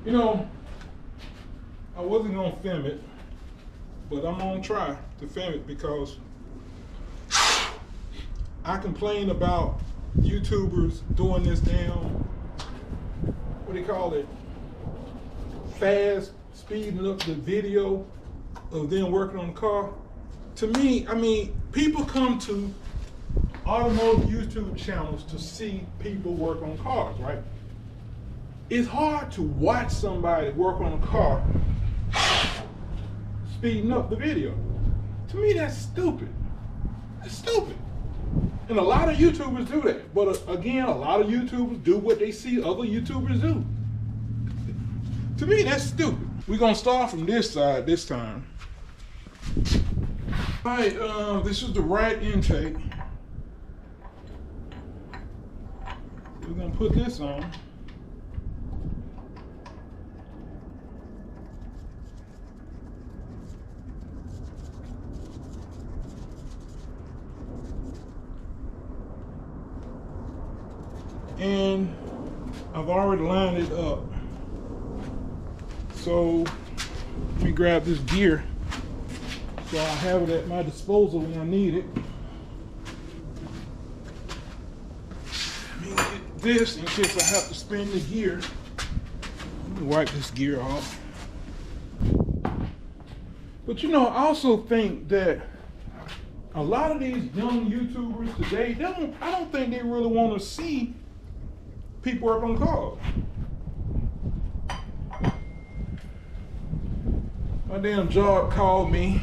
You know, I wasn't gonna film it, but I'm gonna try to film it because I complain about YouTubers doing this damn, what do you call it, fast, speeding up the video of them working on the car. To me, I mean, people come to automotive YouTube channels to see people work on cars, right? It's hard to watch somebody work on a car speeding up the video. To me, that's stupid. That's stupid. And a lot of YouTubers do that. But again, a lot of YouTubers do what they see other YouTubers do. To me, that's stupid. We're going to start from this side this time. All right, this is the right intake. We're going to put this on. And I've already lined it up. So let me grab this gear so I have it at my disposal when I need it. Let me get this in case I have to spin the gear. Let me wipe this gear off. But you know, I also think that a lot of these young YouTubers today, I don't think they really want to see people work on cars. My damn job called me.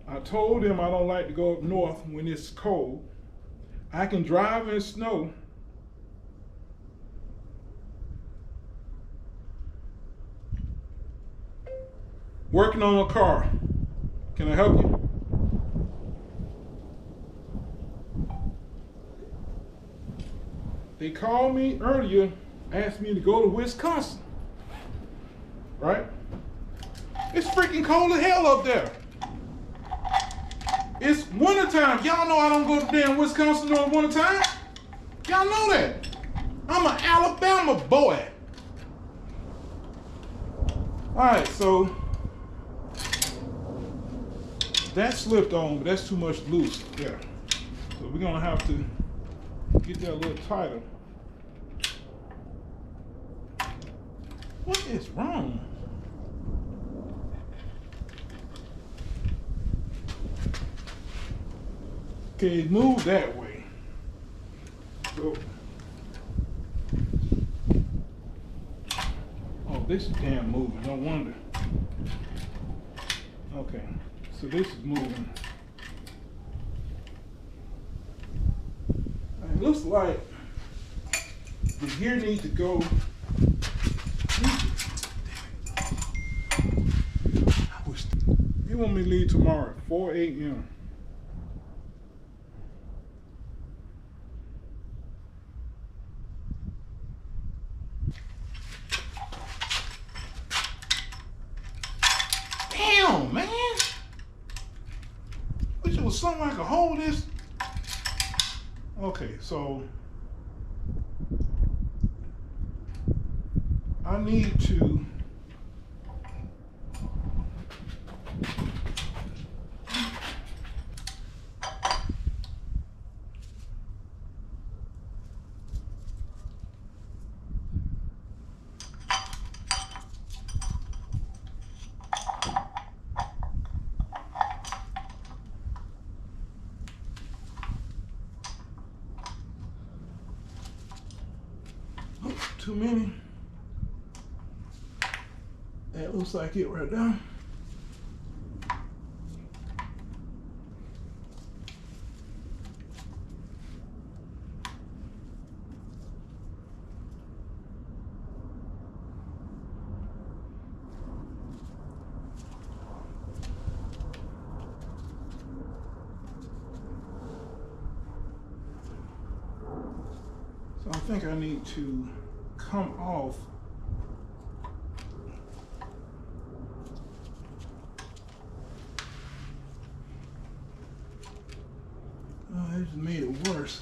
I told him I don't like to go up north when it's cold. I can drive in snow. Working on a car. Can I help you? They called me earlier, asked me to go to Wisconsin. Right? It's freaking cold as hell up there. It's wintertime. Y'all know I don't go to damn Wisconsin during wintertime. Y'all know that. I'm an Alabama boy. Alright, so that slipped on, but that's too much loose. Yeah. So we're gonna have to get that a little tighter. What is wrong? Okay, move that way. So, oh, this is damn moving, no wonder. Okay, so this is moving. It looks like the gear needs to go. You want me to leave tomorrow at 4 a.m. Damn, man. Wish it was something I could hold this. Okay, so I need to too many. That looks like it right there. So I think I need to come off it just made it worse.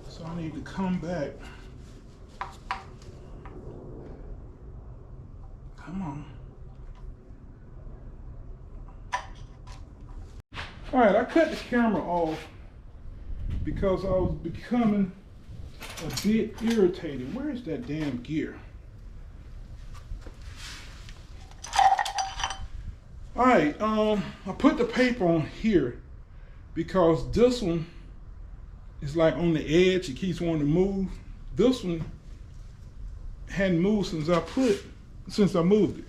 So I need to come back Come on. All right, I cut the camera off because I was becoming a bit irritated. Where's that damn gear? All right, I put the paper on here because this one is like on the edge. It keeps wanting to move. This one hadn't moved since I moved it.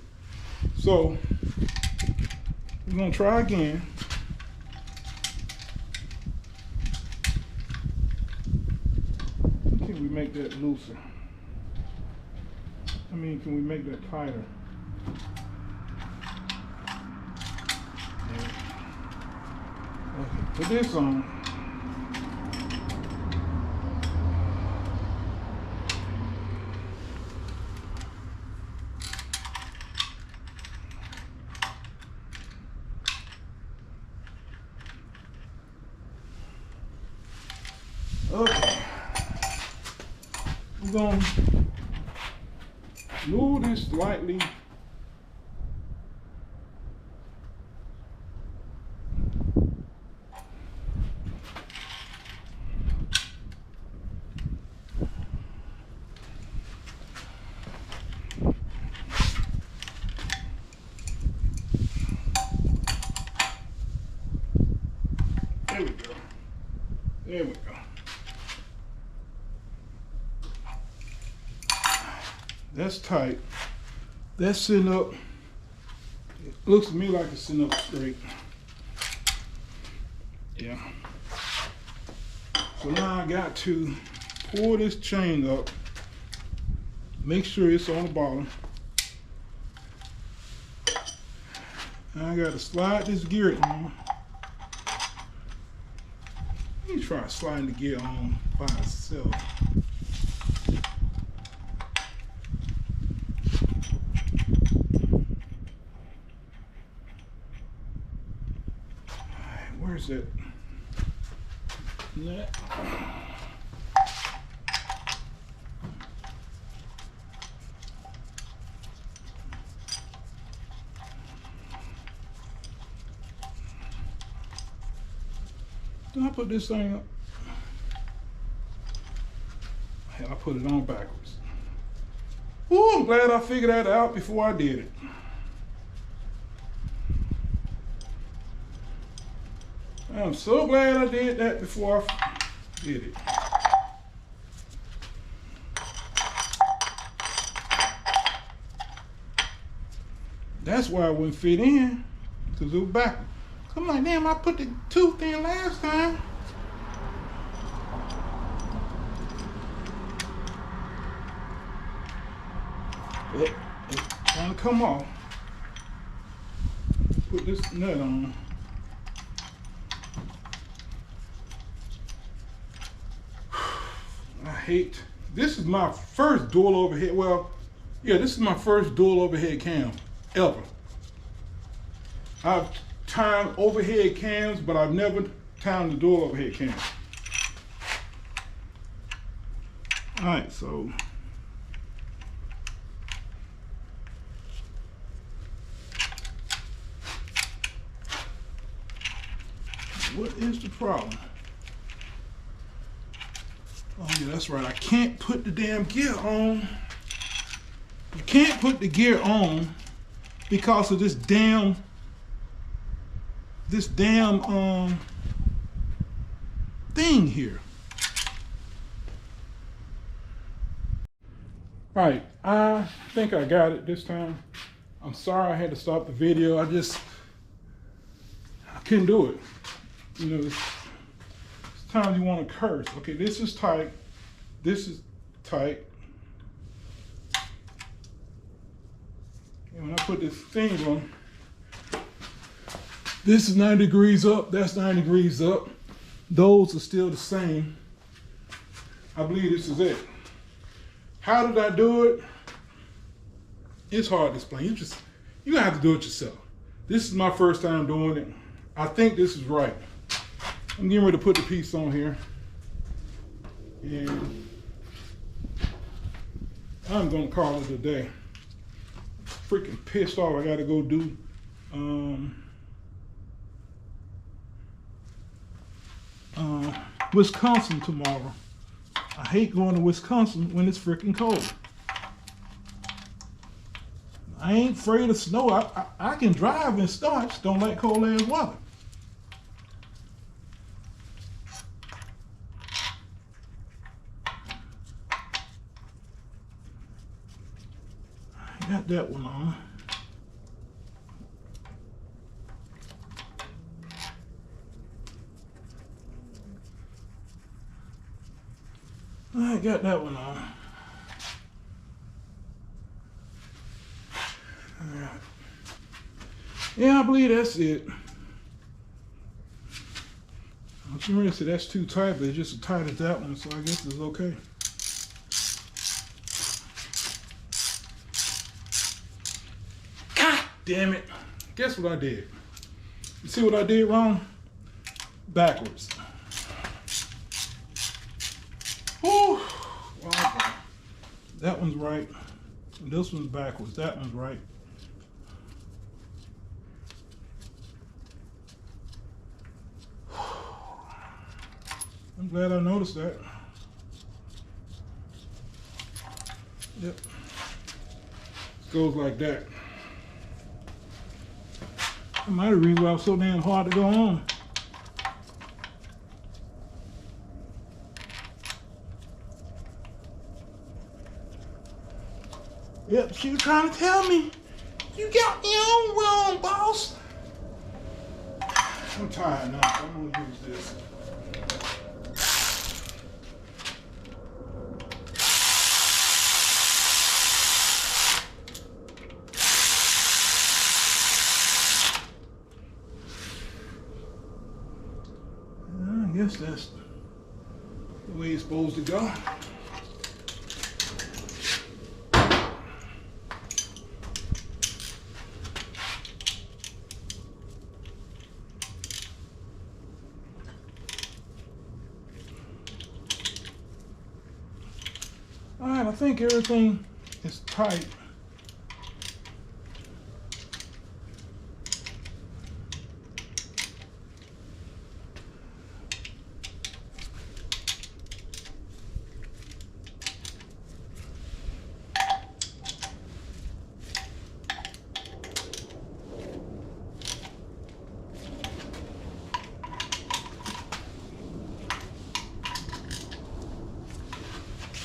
So we're gonna try again. Can we make that looser? I mean, can we make that tighter? Yeah. Okay, put this on. Okay. We're going to move this slightly. There we go. There we go. That's tight. That's sitting up. It looks to me like it's sitting up straight. Yeah. So now I got to pull this chain up. Make sure it's on the bottom. Now I got to slide this gear on. Let me try sliding the gear on by itself. Where's that nut? Did I put this thing up? Hell, I put it on backwards. Ooh, I'm glad I figured that out before I did it. I'm so glad I did that before I did it. That's why it wouldn't fit in, because it was back. So I'm like, damn, I put the tooth in last time. It's trying to come off. Put this nut on. This is my first dual overhead. Well, yeah, this is my first dual overhead cam ever. I've timed overhead cams, but I've never timed the dual overhead cam. All right, so what is the problem? Oh yeah, that's right. I can't put the damn gear on. You can't put the gear on because of this damn thing here. All right, I think I got it this time. I'm sorry I had to stop the video. I couldn't do it. You know, times you want to curse. Okay, this is tight. This is tight. And when I put this thing on, this is 90 degrees up. That's 90 degrees up. Those are still the same. I believe this is it. How did I do it? It's hard to explain. You have to do it yourself. This is my first time doing it. I think this is right. I'm getting ready to put the piece on here. And I'm gonna call it a day. freaking pissed off. I gotta go do Wisconsin tomorrow. I hate going to Wisconsin when it's freaking cold. I ain't afraid of snow. I can drive in snow. I just don't like cold ass weather. I got that one on. I got that one on. Yeah, I believe that's it. I was going to say that's too tight, but it's just as tight as that one, so I guess it's okay. God damn it. Guess what I did? You see what I did wrong? Backwards. Whew. Okay. That one's right. This one's backwards. That one's right. I'm glad I noticed that. Yep. It goes like that. That might have reason why it was so damn hard to go on. Yep, she was trying to tell me, you got me on wrong, boss. I'm tired now, so I'm gonna use this. I guess that's the way it's supposed to go. All right, I think everything is tight.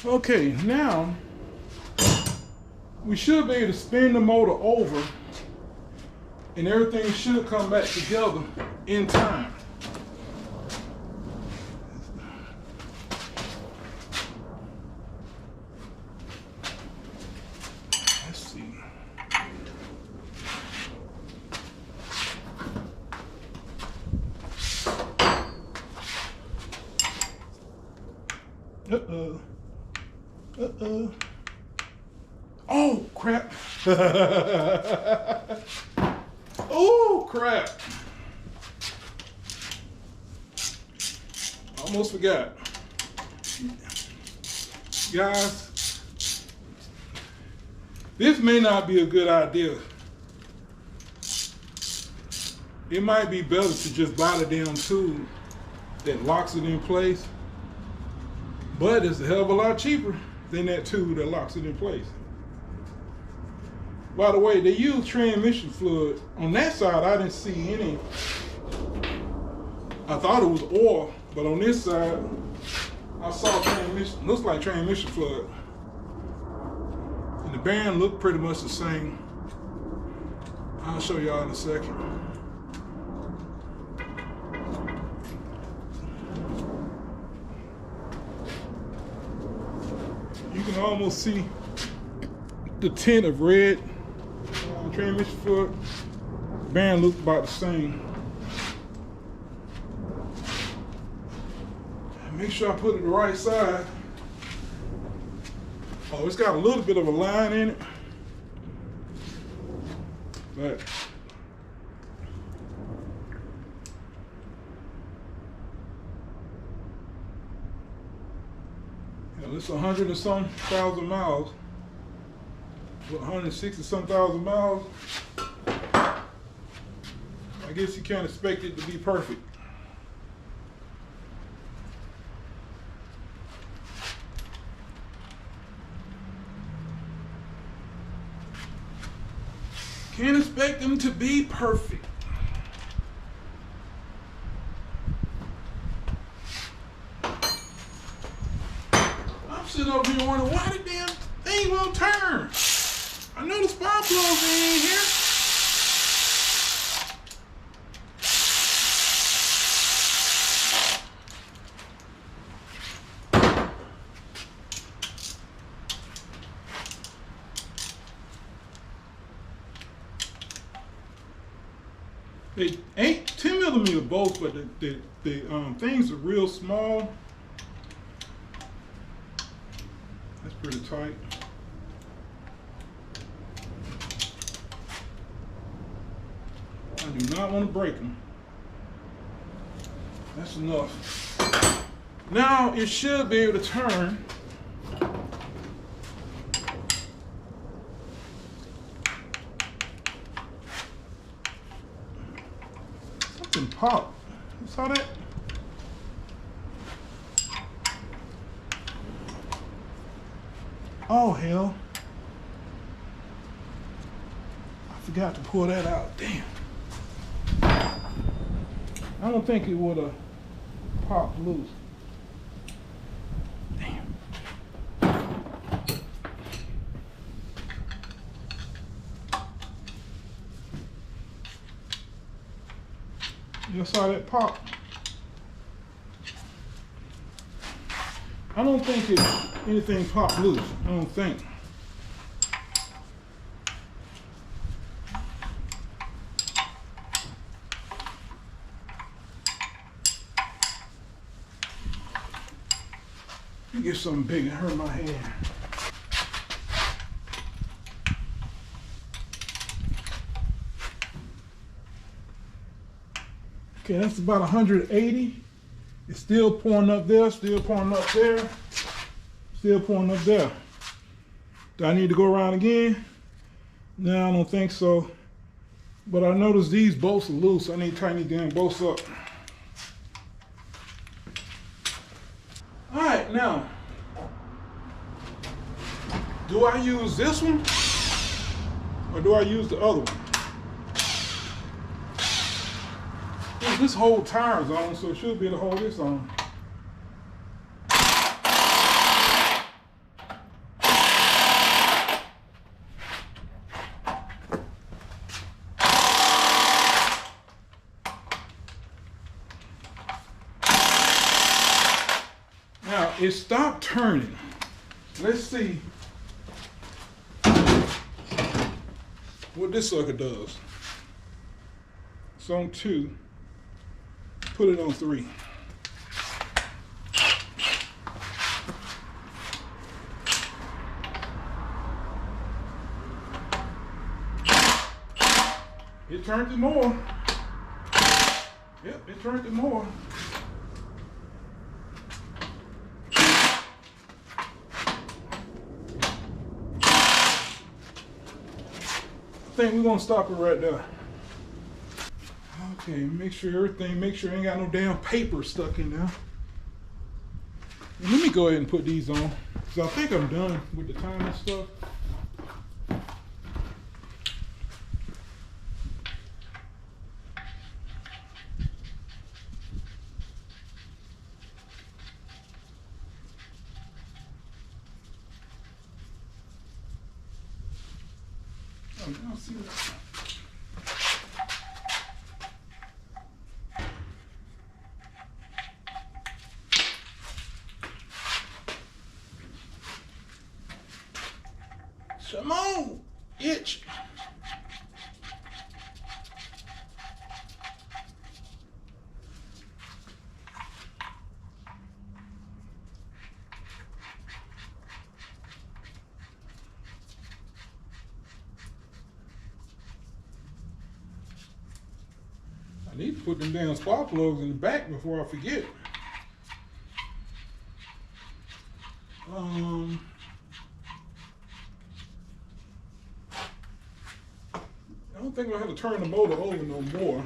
Okay, now we should be able to spin the motor over and everything should come back together in time. Let's see. Uh-oh. Uh-oh. Oh, crap. Oh, crap. Almost forgot. Guys, this may not be a good idea. It might be better to just buy the damn tool that locks it in place. But it's a hell of a lot cheaper than that tool that locks it in place. By the way, they use transmission fluid. On that side, I didn't see any. I thought it was oil, but on this side, I saw transmission. Looks like transmission fluid. And the bearing looked pretty much the same. I'll show y'all in a second. You can almost see the tint of red. Transmission fluid. Bearing looks about the same. Make sure I put it the right side. Oh, it's got a little bit of a line in it. But it's 100 and some thousand miles. 160 some thousand miles. I guess you can't expect it to be perfect. Can't expect them to be perfect. I'm sitting up here wondering why the damn thing won't turn. I know the spark plugs in here. They ain't 10 millimeter bolts, but the things are real small. That's pretty tight. I do not want to break them. That's enough. Now it should be able to turn. Something popped. You saw that? Oh hell. I forgot to pull that out. Damn. I don't think it would have popped loose. Damn. You saw that pop? I don't think anything popped loose. I don't think. Let me get something big and hurt my hand. Okay, that's about 180. It's still pouring up there, still pouring up there, still pouring up there. Do I need to go around again? No, I don't think so. But I noticed these bolts are loose. I need to tighten these damn bolts up. All right, now, do I use this one or do I use the other one? This whole tire's on, so it should be able to hold this on. Now, it stopped turning. Let's see what this sucker does. It's on 2. Put it on 3. It turned it more. Yep, it turned it more. I think we're gonna stop it right there. Okay, make sure ain't got no damn paper stuck in there. And let me go ahead and put these on, because I think I'm done with the timing stuff. Oh, now see that. Come on, itch. I need to put them damn spark plugs in the back before I forget. don't think I have to turn the motor over no more.